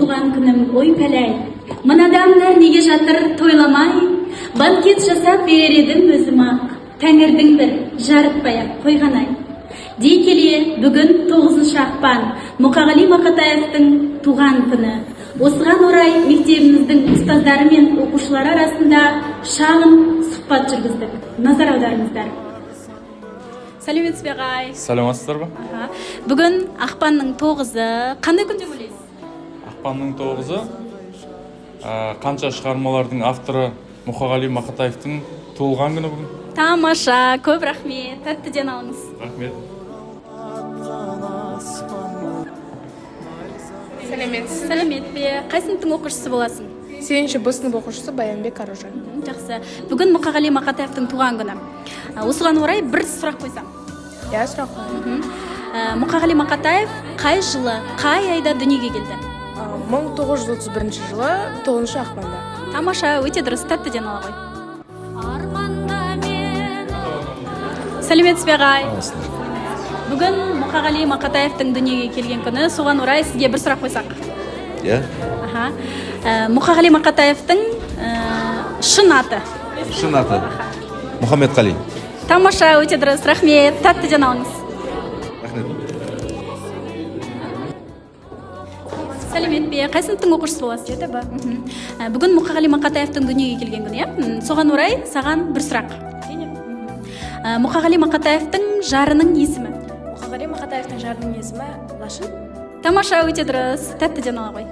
туған күнім ой пәләй. Мына адамдар неге жатыр тойламай, банкет жасап бередім өзім-ақ, тәңірдің бір жарытпай-ақ қойған-ай. Дей келе бүгін 9 ақпан Мұқағали Мақатаевтың туған күні. Осыған орай мектебіміздің ұстаздары мен оқушылары арасында шағын сұхбат жүргіздік. Назар аударыңыздар. Сәлеметсіз бе ағай? Сәлеметсіздер бе? Бүгін ақпанның 9-ы. Қандай күн деп ойлайсыз? Ақпанның 9-ы қанша шығармалардың авторы Мұқағали Мақатаевтың туылған күні бүгін. Тамаша, көп рахмет. Тәттіден алыңыз. Рахмет. Сәлемет бе? Қай сыныптың оқушысы боласың? 7-ші Б сынып оқушысы Баянбек Аружан. Жақсы. Бүгін Мұқағали Мақатаевтың туған күні. Осыған орай бір сұрақ қойсам. Сұрақ қойыңыз. Мұқағали Мақатаев қай жылы, қай айда дүниеге келді? 1931 жылы 9 ақпанда. Тамаша, өте дұрыс, тәттіден ала ғой. Сәлеметсіз бе ағай? Бүгін Мұқағали Мақатаевтың дүниеге келген күні, соған орай сізге бір сұрақ қойсақ. Мұқағали Мақатаевтың шын аты. Шын аты Мұхаммедқали. Тамаша, өте дұрыс, рахмет, тәттіден алыңыз. Сәлемет бе? Қай сыныптың оқушысы боласыз? 7 Б. Бүгін Мұқағали Мақатаевтың дүниеге келген күні, соған орай саған бір сұрақ. Мұқағали Мақатаевтың жарының есімі? Мұқағали Мақатаевтың жарының есімі Лашын. Тамаша, өте дұрыс, тәттіден ала ғой.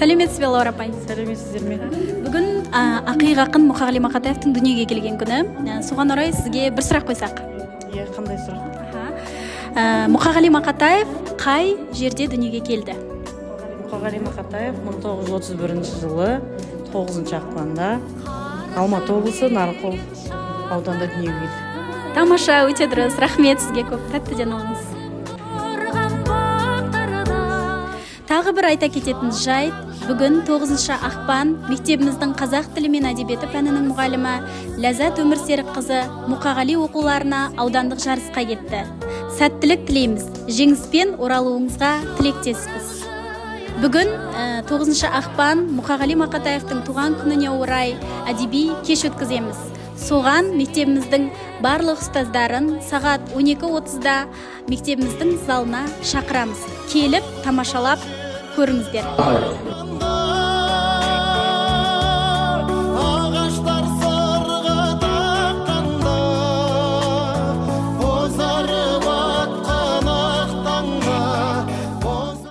Сәлеметсіз бе, Лаура апай? Сәлеметсіздер ме? Бүгін ақиық ақын Мұқағали Мақатаевтың дүниеге келген күні, соған орай сізге бір сұрақ қойсақ. Қандай сұрақ? Мұқағали Мақатаев қай жерде дүниеге келді? Мұқағали Мақатаев 1931 жылы 9 ақпанда Алматы облысы Нарынқол ауданында дүниеге келді. Тамаша, өте дұрыс, рахмет сізге көп, тәттіден алыңыз. Тағы бір айта кететін жайт, бүгін 9 ақпан мектебіміздің қазақ тілі мен әдебиеті пәнінің мұғалімі Ләззат Өмірсерікқызы Мұқағали оқуларына аудандық жарысқа кетті. Сәттілік тілейміз, жеңіспен оралуыңызға тілектеспіз. Бүгін 9 ақпан Мұқағали Мақатаевтың туған күніне орай әдеби кеш өткіземіз. Соған мектебіміздің барлық ұстаздарын сағат 12:30-да мектебіміздің залына шақырамыз. Келіп, тамашалап көріңіздер.